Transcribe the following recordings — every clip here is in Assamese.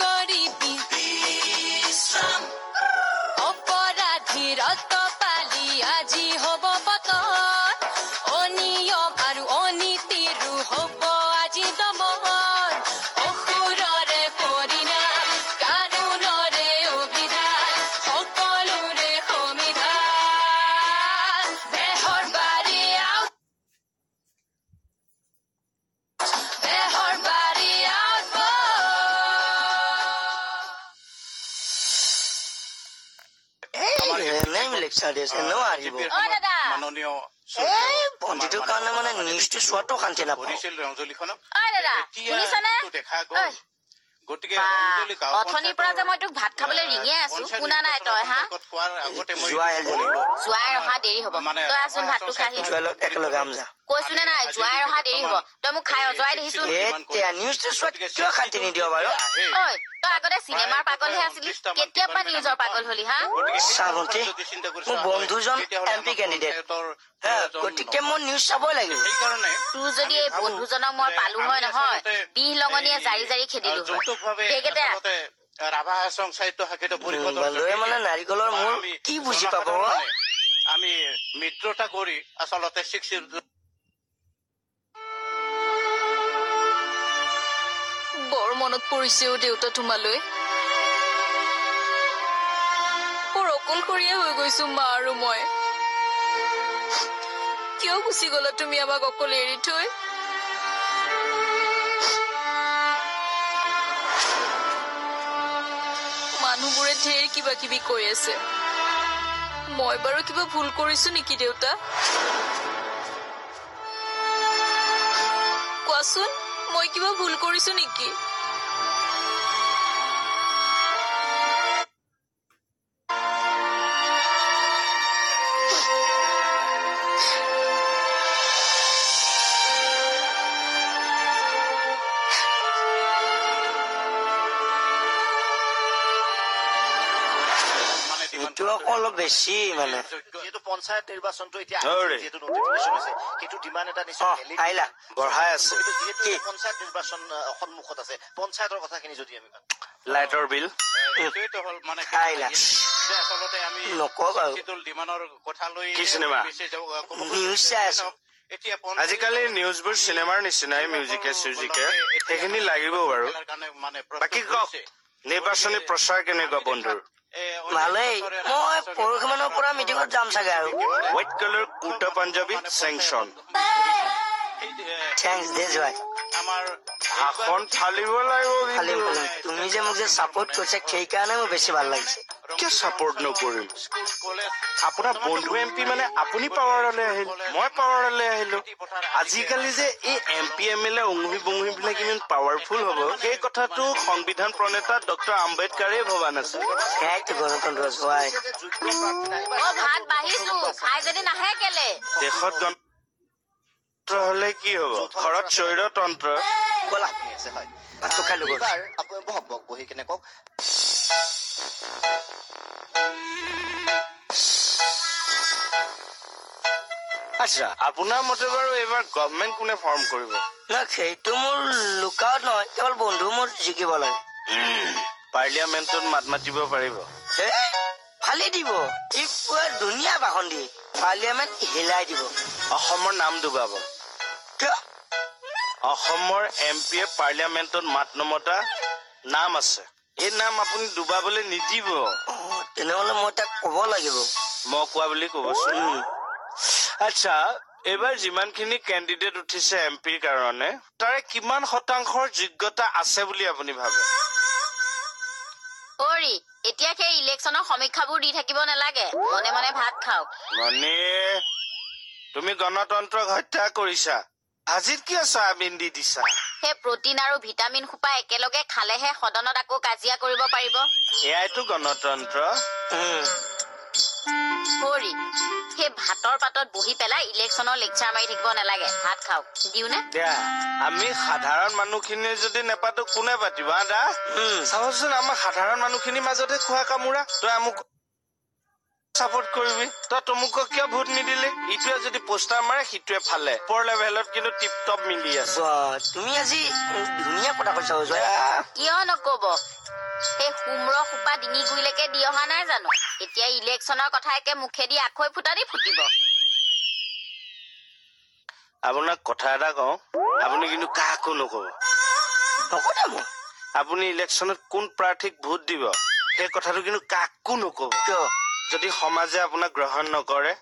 কৰিবি বিশ্ৰাম অপৰাধীৰ পালি আজি হ'ব বতৰ অনিয়ম আৰু অনীতিৰো হ'ব আজি দমন অসুৰৰে পৰিণাম কানুনৰে অভিধান সকলোৰে সমিধান বেহৰ বাৰী পণ্ডিতৰ কাৰণে মানে নিউজটো চোৱাটো শান্তি নাপায় অথনিৰ পৰা যে মই তোক ভাত খাবলৈ ৰিঙিয়াই আছো শুনা নাই তই হা জোৱাই অহা দেৰি হব তই আছোন ভাতটো খাই একেলগে কৈছো নে নাই জোৱাই অহা দেৰি হব তই মোক খাই অজৰাই দেখিছো নিউজটো চোৱাত কিয় শান্তি নিদিয় বাৰু ঐ তই আগতে চিনেমাৰ পাগলহে আছিলি কেতিয়াৰ পৰা নিউজৰ পাগল হলি হা চাবন্তি মোৰ বন্ধুজন MP কেণ্ডিডেট গতিকে মই নিউজ চাবই লাগিব তোৰ যদি এই বন্ধুজনক মই পালো হয় নহয় বিহ লঙনিয়ে জাৰি জাৰি খেদিলো সেইকেইটা মানে নাৰিকলৰ মূল কি বুজি পাব আমি মিত্ৰতা কৰি আচলতে বৰ মনত পৰিছেও দেউতা তোমালৈ বৰ অকলশৰীয়া হৈ গৈছো মা আৰু মই কিয় গুচি গলা তুমি আমাক অকলে এৰি থৈ মানুহবোৰে ঢেৰ কিবা কিবি কৈ আছে মই বাৰু কিবা ভুল কৰিছো নেকি দেউতা কোৱাচোন মই কিবা ভুল কৰিছো নেকি অলপ বেছি মানে পঞ্চায়ত নিৰ্বাচনটো এতিয়া যিহেতু নটিফিকেশ্যন হৈছে সেইটো ডিমাণ্ড এটা নিশ্চয় বঢ়াই আছে পঞ্চায়ত নিৰ্বাচন সন্মুখত আছে পঞ্চায়তৰ কথাখিনি যদি আমি লাইটৰ বিল আচলতে আমি ডিমাণ্ডৰ কথা লৈ আজিকালি নিউজবোৰ চিনেমাৰ নিচিনাই মিউজিকে চিউজিকে সেইখিনি লাগিব বাৰু বাকী কওক নিৰ্বাচনী প্ৰচাৰ কেনেকুৱা বন্ধুৰ ভালেই মই পৰহি মানৰ পৰা মিটিঙত যাম চাগে আৰু হোৱাইট কালাৰ কুৰ্তা পাঞ্জাবী চেংচন থেংকছ দে জয় আমাৰ ভাষণ ফালিব লাগিব তুমি যে মোক যে চাপৰ্ট কৰিছা সেইকাৰণে মোৰ বেছি ভাল লাগিছে কিয় চাপৰ্ট নকৰিম আপোনাৰ বন্ধু MP মানে আপুনি পাৱাৰলৈ আহিল মই পাৱাৰলৈ আহিলো আজিকালি যে এই MP MLA অঙুহি বঙুহি বিলাক ইমান পাৱাৰফুল হ'ব সেই কথাটো সংবিধান প্ৰণেতা ডক্টৰ আম্বেদকাৰে ভবা নাছিল সেইটো গণতন্ত্ৰ জয় ভাত বাঢ়িছো খাই যদি নাহে কেলে দেশত গণতন্ত্ৰ হলে কি হব ঘৰত স্বৈৰতন্ত্ৰ ব'লা ভাতটো খাই ল'ব বহি কেনে কওক আচ্ছা আপোনাৰ মতে বাৰু এইবাৰ গভৰ্ণমেণ্ট কোনে ফৰ্ম কৰিব না সেইটো মোৰ লুকাউট নহয় কেৱল বন্ধু মোৰ জিকিব লাগে পাৰ্লিয়ামেণ্টত মাত মাতিব পাৰিব ফালি দিব ই পুৰা ধুনীয়া ভাষণ দিয়ে পাৰ্লিয়ামেণ্ট হিলাই দিব অসমৰ নাম ডুবাব কিয় অসমৰ MPয়ে পাৰ্লিয়ামেণ্টত মাত নমতা নাম আছে এই নাম আপুনি ডুবাবলৈ নিদিব তেনেহলে মই তাক কব লাগিব মই কোৱা বুলি কবচোন আচ্ছা এইবাৰ যিমানখিনি কেণ্ডিডেট উঠিছে MPৰ কাৰণে তাৰে কিমান শতাংশৰ যোগ্যতা আছে বুলি আপুনি ভাবে অৰি এতিয়া সেই ইলেকশ্যনৰ সমীক্ষাবোৰ দি থাকিব নালাগে মনে মনে ভাত খাওক মানে তুমি গণতন্ত্ৰক হত্যা কৰিছা ভাজিত কিয় চয়াবিন দি দিছা সেই প্ৰটিন আৰু ভিটামিন সোপা একেলগে খালেহে সদনত আকৌ কাজিয়া কৰিব পাৰিব এয়াইতো গণতন্ত্ৰ হৰি সেই ভাতৰ পাতত বহি পেলাই ইলেকশ্যনৰ লেকচাৰ মাৰি থাকিব নালাগে ভাত খাওক দিওনে আমি সাধাৰণ মানুহখিনিয়ে যদি নেপাতো কোনে পাতিব দা চাবচোন আমাৰ সাধাৰণ মানুহখিনিৰ মাজতে খোৱা কামোৰা তই আমুক সাপোৰ্ট কৰিবি তই তমুকক কিয় ভোট নিদিলে ইটোৱে যদি পোষ্টাৰ মাৰে সিটোৱে ফালে ওপৰ লেভেলত কিন্তু টিপ টপ মিলি আছে তুমি আজি ধুনীয়া কথা কৈছা অজয় কিয় নকব সেই সোমৰ সোপা ডিঙি গুৰিলৈকে দি অহা নাই জানো এতিয়া ইলেকশ্যনৰ কথা একে মুখেদি আখৈ ফুটা দি ফুটিব আপোনাক কথা এটা কওঁ আপুনি কিন্তু কাকো নকব নকদে মোক আপুনি ইলেকশ্যনত কোন প্ৰাৰ্থীক ভোট দিব সেই কথাটো কিন্তু কাকো নকব কিয় যদি সমাজে আপোনাক গ্ৰহণ নকৰে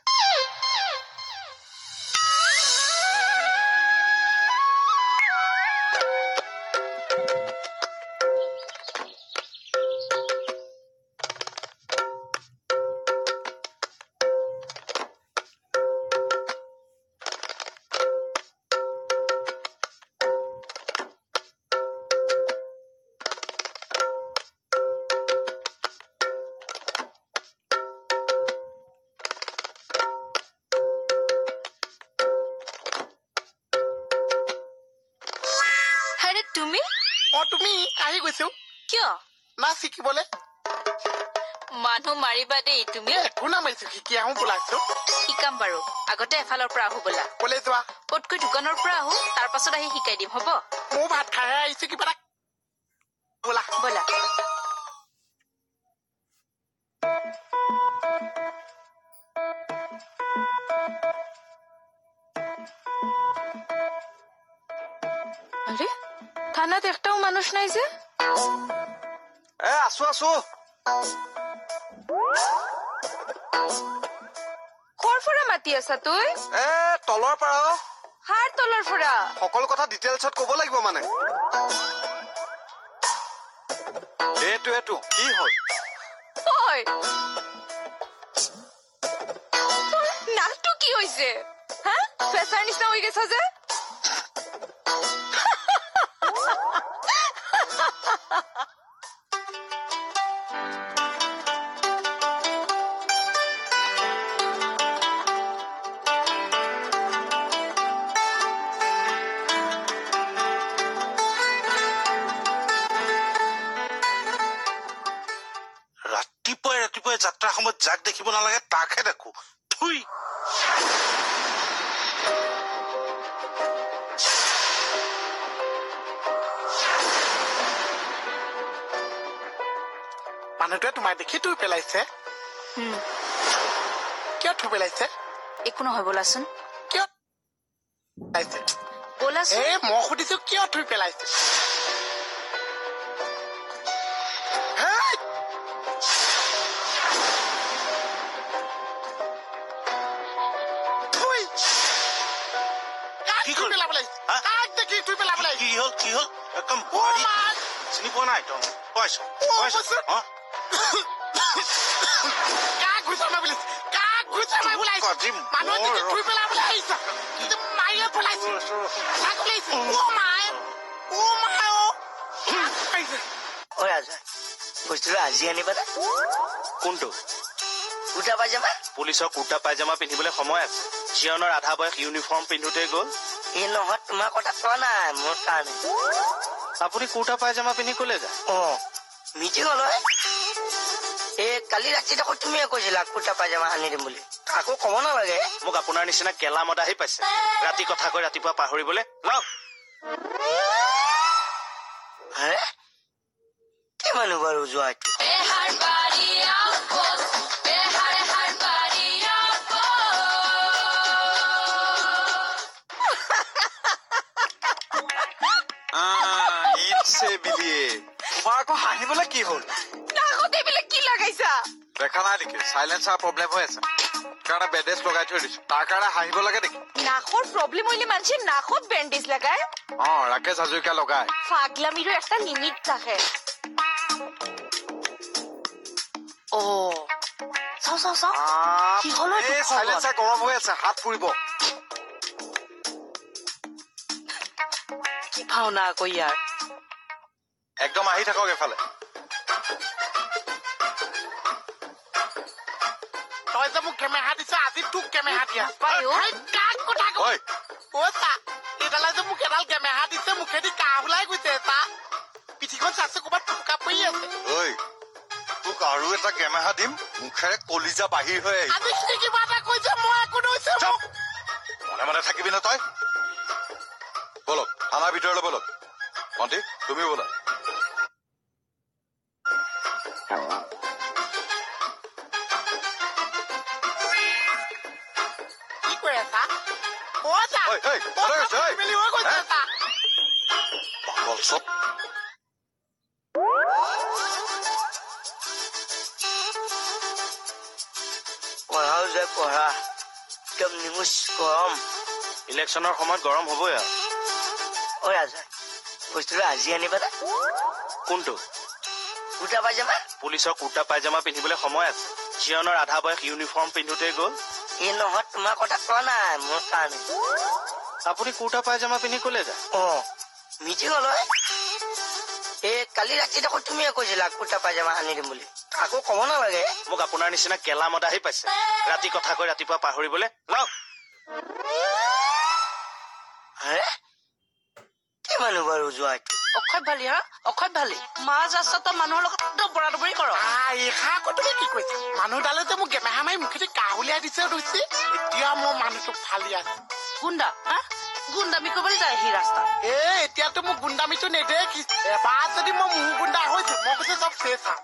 আৰে তুমি তুমি আহি গৈছো কিয় না শিকিবলে মানুহ মাৰিবা দেই তুমি একো নামাৰিছো শিকি আহো বোলাইছো শিকাম বাৰু আগতে এফালৰ পৰা আহো বোলা বলে যোৱা ক'তকৈ দোকানৰ পৰা আহো তাৰ পাছত আহি শিকাই দিম হ'ব মোৰ ভাত খাইহে আহিছো কিবা এটা বোলা ব'লা আৰে থানাত একটাও মানুষ নাই যে আছো আছো কৰ পৰা মাতি আছা তই তলৰ পৰা হাৰ তলৰ পৰা সকলো কথা ডিটেইলছত ক'ব লাগিব মানে এইটো কি হ'ল ঐ তোৰ নাকটো কি হৈছে হা প্ৰেছাৰ নিচিনা হৈ গৈছ যে ৰাতিপুৱাই যাত্ৰাৰ সময়ত যাক দেখিব নালাগে তাকহে দেখো থুই মানুহটোৱে তোমাক দেখি তুই পেলাইছে কিয় থু পেলাইছে একো নহয় ব'লাচোন কিয় পেলাইছে ব'লাচোন মই সুধিছো কিয় থুই পেলাইছে হেই! থুই! কাক কি থুই হ'ল? পেলাব লাগিছে? হা? কাক দেখি থুই পেলাব লাগিছে? কি হ'ল একদম অ' মা! চিনি পোৱা নাই তই কৈছো বস্তু- কাক ঘুচামা বুলিছে? কাক ঘুচামা বুলাইছে? কাজিম, মানুহ দেখি মোৰ- থুই পেলাবলৈ আহিছে। কিন্তু মাৰিয়ে পেলাইছে। কাক পেলাইছে? অ' মায়ে! অ' মায়ে অ'! কাক পেলাইছে? ঐ অজয় বস্তুটো আজি আনিবা না কোনটো কুৰ্তা পাইজামা পুলিচৰ কুৰ্তা পায়জামা পিন্ধিবলৈ সময় আছে জীয়নৰ আধা বয়স ইউনিফৰ্ম পিন্ধোতে গ'ল এই নহয় তোমাৰ কথা কোৱা নাই মোৰ কাৰণে আপুনি কুৰ্তা পায়জামা পিন্ধি কলে যায় মিটিং হলয় কালি ৰাতি দেখোন তুমিয়ে কৈছিলা কুৰ্তা পাইজামা আনি দিম বুলি আকৌ কব নালাগে মোক আপোনাৰ নিচিনা কেলামত আহি পাইছে ৰাতি কথা কৈ ৰাতিপুৱা পাহৰিবলৈ লওক হে কি মানুহ বাৰু যোৱা এইটো তোমাৰ আকৌ হাঁহিবলৈ কি হ'ল নাকত এইবিলাক কি লগাইছা দেখা নাই নেকি চাইলেঞ্চাৰ প্ৰব্লেম হৈ আছে কাৰণে বেণ্ডেজ লগাই থৈ দিছো তাৰ কাৰণে হাঁহিব লাগে নেকি নাকৰ প্ৰব্লেম হইলে মানুষে নাকত বেন্ডেজ লাগায় ৰাকেশ হাজৰিকা লগাই পাগলামিৰো একটা লিমিট থাকে ও চাও কি হলো এই চাইলেঞ্চাৰ গৰম হৈ আছে হাত ফুৰিব কি ভাওনা আকৌ ইয়াৰ একদম আহি থাকক এফালে তই যে মোক কেমেহা দিছ আজি তোক কেমেহা দিয়া পাই অ'। হেই, কাক কথা কব ঐ চা এইডালে যে মোক এডাল কেমেহা দিছে মুখেদি কাহ ওলাই গৈছে চা পিঠিখন চাইছে ক'ৰবাত টুকা পৰি আছে ঐ তোক আৰু এটা গেমেহা দিম মুখেৰে কলিজা বাহিৰ হৈ আহিব আমি কি কিবা এটা কৈছে মই একো নৈছে চুপ! মনে মনে থাকিবি না তই বলক থানাৰ ভিতৰলৈ বলক ভণ্টি তুমি বলা কি কৈ আছা অ যা ঐ, ঐ, ক'লৈ গৈছ, ঐ? মিলি হৈ গৈছে হে? তা পাগল চব পঢ়াও যে পঢ়া একদম নিমুচ গৰম ইলেকশ্যনৰ সময়ত গৰম হ'বই আৰু অ ৰাজা বস্তুটো আজি আনিবা না কোনটো কুৰ্তা পাইজামা পুলিচৰ কুৰ্তা পায়জামা পিন্ধিবলৈ সময় আছে জিয়নৰ আধা বয়স ইউনিফৰ্ম পিন্ধোতেই গ'ল এই নহয় তোমাৰ কথা কোৱা নাই মোৰ কাৰণে আপুনি কুৰ্তা পায়জামা পিন্ধি ক'লে যায় অ মিটিং হলয় কালি ৰাতি দেখোন তুমিয়ে কৈছিলা কুৰ্তা পাইজামা আনি দিম বুলি আকৌ কব নালাগে মোক আপোনাৰ নিচিনা কেলা মদাহি পাইছে ৰাতি কথা কৈ ৰাতিপুৱা পাহৰিবলৈ লওক হে কি মানুহ বাৰু যোৱা এইটো অক্ষয় ভালি হা অক্ষয় ভালি মাছ ৰাস্তাত মানুহৰ লগত দবৰা দবৰি কৰ এইষা আকৌ তুমি কি কৈছা মানুহডালে যে মোক গেমেহা মাৰি মুখেদি কাহ উলিয়াই দিছে দৈছি এতিয়া মই মানুহটোক ফালি আছো গুণ্ডা হা গুণ্ডামি কৰিবলৈ যায় সি ৰাস্তা এতিয়াতো মোক গুণ্ডামিটো নেদেখি এবাৰ যদি মই মোৰ গুণ্ডা হৈছো মই কৈছো চব চেচ খাওঁ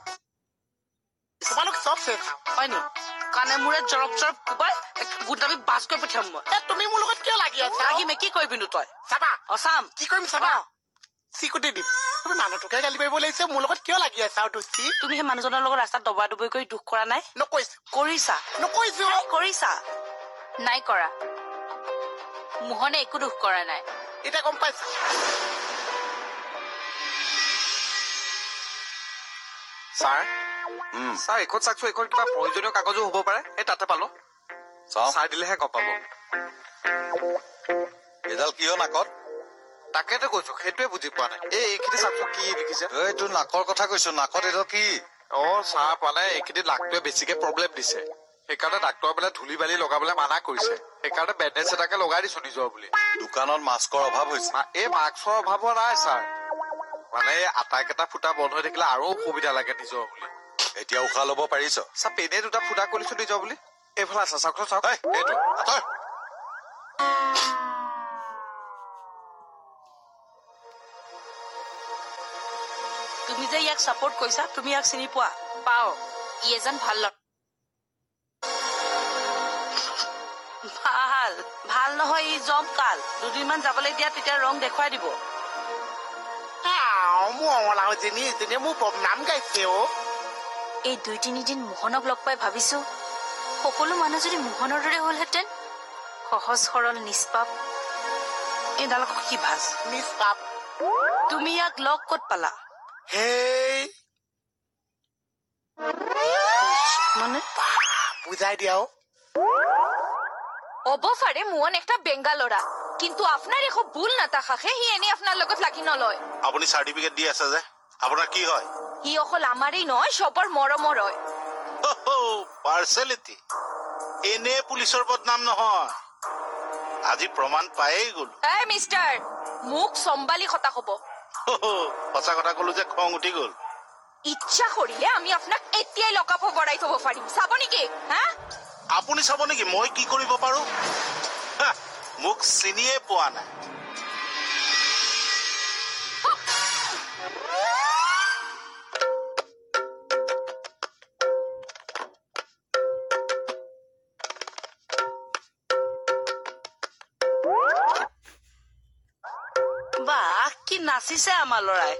তোমালোক চব চেচ খাওঁ হয় নি কাণে মূৰে জৰক জৰক কোবাই গুণ্ডামি বাছ কৰি পঠিয়াম মই তুমি মোৰ লগত কিয় লাগি আছা লাগিমে কি কৰিবিনো তই চাবা অচাম কি কৰিম চাবা চিকুটি দিম তুমি মানুহটোকে গালি পাৰিব লাগিছে মোৰ লগত কিয় লাগি আছা আৰু দোষী তুমি সেই মানুহজনৰ লগত ৰাস্তাত দবৰা দবৰি কৰি দুখ কৰা নাই নকৈছো কৰিছা নকৈছো কৰিছা নাই কৰা মোহনে একো দুখ কৰা নাই এতিয়া গম পাইছা ছাৰ ছাৰ এইখন চাওকচোন এইখন কিবা প্ৰয়োজনীয় কাগজো হ'ব পাৰে এই তাতে পালো চাই দিলেহে গম পাব এডাল কিয় নাকত তাকেতো কৈছো সেইটোৱে বুজি পোৱা নাই এইখিনি চাওকচোন কি লিখিছে এইটো নাকৰ কথা কৈছো নাকত এডাল কি ছাৰ মানে এইখিনি নাকটোৱে বেছিকে প্ৰব্লেম দিছে সেইকাৰণে ডাক্তৰে বোলে ধূলি বালি লগাবলৈ মানা কৰিছে সেইকাৰণে বেণ্ডেজ এটাকে লগাই দিছো নিজৰ বুলি দোকানত মাস্কৰ অভাৱ হৈছে এই মাস্কৰ অভাৱ নাই ছাৰ মানে আটাইকেইটা ফুটা বন্ধ হৈ থাকিলে আৰু অসুবিধা লাগে নিজৰ বুলি এতিয়া উশাহ লব পাৰিছ ছাৰ পেনে দুটা ফুটা কৰিছো নিজৰ বুলি এইফালে আছে চাওকচোন চাওক এইটো আঁতৰ তুমি যে ইয়াক চাপৰ্ট কৰিছা তুমি ইয়াক চিনি পোৱা পাও ই এজন ভাল ল'ৰা ভাল ভাল নহয় ই জম কাল দুদিনমান যাবলৈ দিয়া তেতিয়া ৰং দেখুৱাই দিব মোৰ অঙলাও এজনীয়ে মোৰ বদনাম গাইছে এই 2-3 দিন মোহনক লগ পাই ভাবিছো সকলো মানুহ যদি মোহনৰ দৰে হলহেঁতেন সহজ সৰল নিষ্পাপ এইডালক কি ভাজ নিষ্পাপ তুমি ইয়াক লগ ক'ত পালা হেই মানে বুজাই দিয়াও অবফারে মোহন একটা বেঙ্গা ল'ৰা কিন্তু আপনাৰ একো ভুল নাথাকাকে সি এনে আপনাৰ লগত লাগি নলয় আপুনি চাৰ্টিফিকেট দি আছে যে আপোনাৰ কি হয় সি অকল আমাৰেই নহয় সবৰ মৰমৰ হয় পাৰ্চেলিটি এনে পুলিচৰ বদনাম নহয় আজি প্ৰমাণ পায়েই গ'ল এই মিষ্টাৰ মোক চম্বালি কথা কব সঁচা কথা কলো যে খং উঠি গ'ল ইচ্ছা কৰিলে আমি আপোনাক এতিয়াই লকআপ বঢ়াই থব পাৰিম চাব নেকি হা আপুনি চাব নেকি মই কি কৰিব পাৰো মোক চিনিয়ে পোৱা নাই বাহ কি নাচিছে আমাৰ ল'ৰাই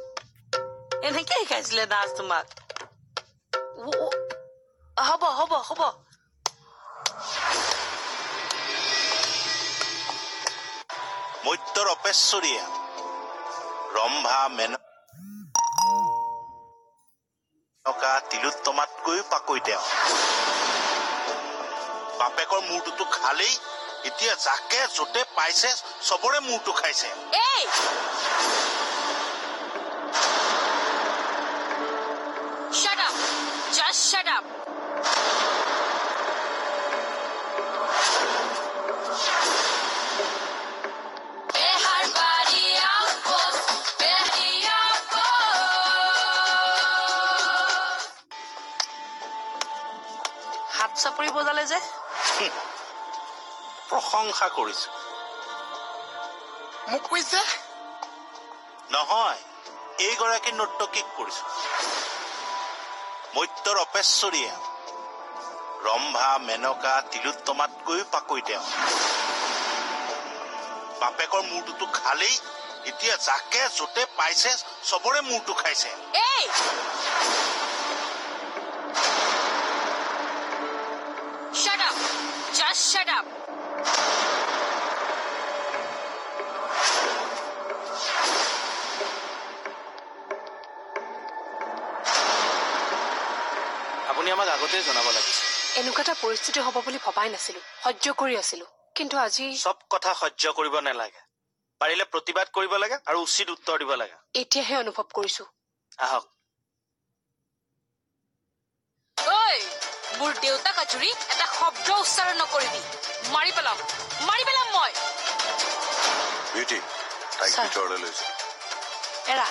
এনেকে শিকাইছিলে নাচ তোমাক হ'ব হ'ব হ'ব মত্যৰ অপেশ্বৰীয়া ৰম্ভা মেনকা তিলোত্তমাতকৈও পাকৈ তেওঁ বাপেকৰ মূৰটোতো খালেই এতিয়া যাকে য'তে পাইছে চবৰে মূৰটো খাইছে এই shut up just shut up চাপৰি বজালে যে প্ৰশংসা কৰিছো মোক কৈছে নহয় এইগৰাকী নৰ্তকীক কৰিছো মত্যৰ অপেশ্বৰীয়ে ৰম্ভা মেনকা তিলোত্তমাতকৈও পাকৈ তেওঁ বাপেকৰ মূৰটোতো খালেই এতিয়া যাকে য'তে পাইছে চবৰে মূৰটো খাইছে এই shut up just shut up আপুনি আমাক আগতে জনাব লাগিছিল এনেকুৱা এটা পৰিস্থিতি হ'ব বুলি ভবাই নাছিলো সহ্য কৰি আছিলো কিন্তু আজি চব কথা সহ্য কৰিব নালাগে পাৰিলে প্ৰতিবাদ কৰিব লাগে আৰু উচিত উত্তৰ দিব লাগে এতিয়াহে অনুভৱ কৰিছো আহক ঐ মোৰ দেউতাক আজুৰি এটা শব্দ উচ্চাৰণ নকৰিবি মাৰি পেলাম মই বিউটি তাইক ছাৰ। ভিতৰলৈ লৈ যোৱা এৰা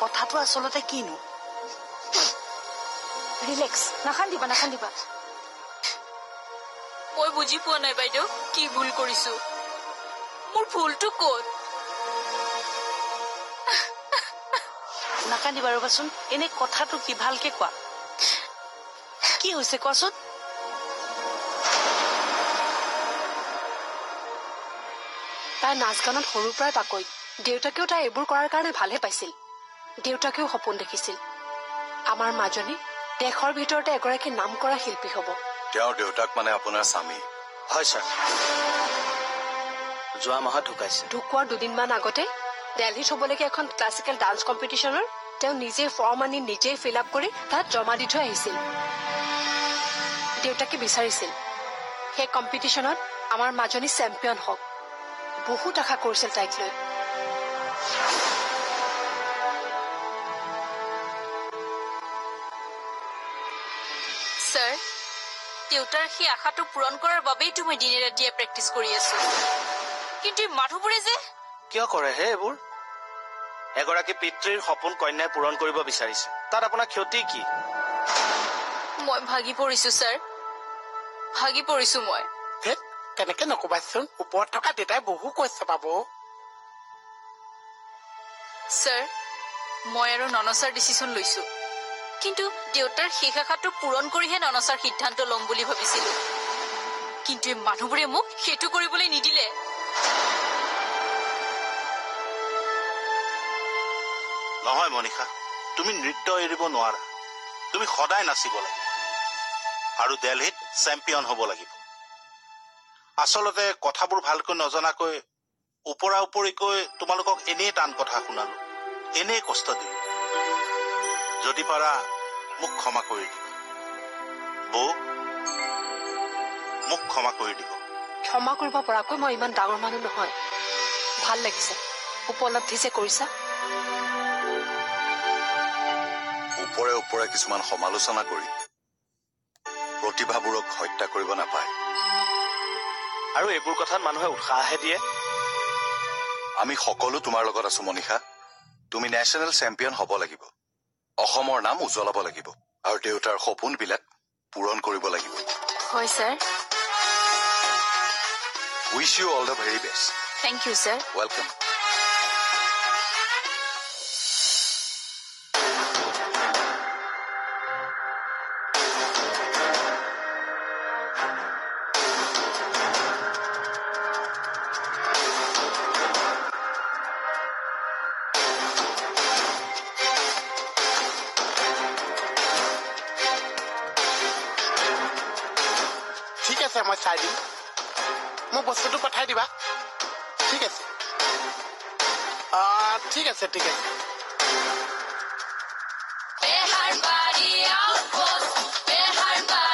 কথাটো আচলতে কিনো ৰিলেক্স নাখান্দিবা মই বুজি পোৱা নাই বাইদেউ কি ভুল কৰিছো মোৰ ভুলটো ক'ত নাকান্দিবা ৰবাচোন এনে কথাটো কি ভালকে কোৱা কি হৈছে কোৱাচোন তাই নাচ গানত সৰুৰ পৰাই পাকৈ দেউতাকেও তাই এইবোৰ কৰাৰ কাৰণে ভালহে পাইছিল দেউতাকেও সপোন দেখিছিল আমাৰ মাজনী দেশৰ ভিতৰতে এগৰাকী নাম কৰা শিল্পী হ'ব তেওঁৰ দেউতাক মানে আপোনাৰ স্বামী হয় ছাৰ যোৱা মাহত ঢুকাইছে ঢুকোৱাৰ দুদিনমান আগতে দিল্লীত হ'বলগীয়া এখন ক্লাছিকেল ডান্স কম্পিটিশ্যনৰ তেওঁ নিজে ফৰ্ম আনি নিজেই ফিল আপ কৰি তাত জমা দি থৈ আহিছিল দেউতাকে বিচাৰিছিল সেই কম্পিটিশ্যনত আমাৰ মাজনী চেম্পিয়ন হওক বহুত আশা কৰিছিল তাইক লৈ ছাৰ দেউতাৰ সেই আশাটো পূৰণ কৰাৰ বাবেইতো মই দিনে ৰাতিয়ে প্ৰেক্টিচ কৰি আছো কিন্তু এই মানুহবোৰে যে কিয় কৰে হে এইবোৰ এগৰাকী পিতৃৰ সপোন কন্যাই পূৰণ কৰিব বিচাৰিছে তাত আপোনাৰ ক্ষতি কি মই ভাগি পৰিছো ছাৰ ভাগি পৰিছো মই ধেত তেনেকে নকবাচোন ওপৰত থকা দেউতাই বহু কৈছে পাব ছাৰ মই আৰু ননচাৰ ডিচিশ্যন লৈছো কিন্তু দেউতাৰ শেষ আশাটো পূৰণ কৰিহে ননচাৰ সিদ্ধান্ত ল'ম বুলি ভাবিছিলো কিন্তু এই মানুহবোৰে মোক সেইটো কৰিবলৈ নিদিলে নহয় মনিষা তুমি নৃত্য এৰিব নোৱাৰা তুমি সদায় নাচিব লাগিব আৰু দিল্লীত চেম্পিয়ন হ'ব লাগিব আচলতে কথাবোৰ ভালকৈ নজনাকৈ ওপৰা ওপৰিকৈ তোমালোকক এনেই টান কথা শুনালো এনেই কষ্ট দিলো যদি পাৰা মোক ক্ষমা কৰি দিব বৌ মোক ক্ষমা কৰি দিব ক্ষমা কৰিব পৰাকৈ মই ইমান ডাঙৰ মানুহ নহয় ভাল লাগিছে উপলব্ধি যে কৰিছা ওপৰে ওপৰে কিছুমান সমালোচনা কৰি প্ৰতিভাবোৰক হত্যা কৰিব নাপায় আৰু এইবোৰ কথাত মানুহে উৎসাহহে দিয়ে আমি সকলো তোমাৰ লগত আছো মনিষা তুমি নেশ্যনেল চেম্পিয়ন হ'ব লাগিব অসমৰ নাম উজ্বলাব লাগিব আৰু দেউতাৰ সপোনবিলাক পূৰণ কৰিব লাগিব হয় sir wish you all the very best thank you sir welcome ঠিক আছে মই চাই দিম মোক বস্তুটো পঠাই দিবা ঠিক আছে ঠিক আছে ঠিক আছে Behar body outpost, Behar body.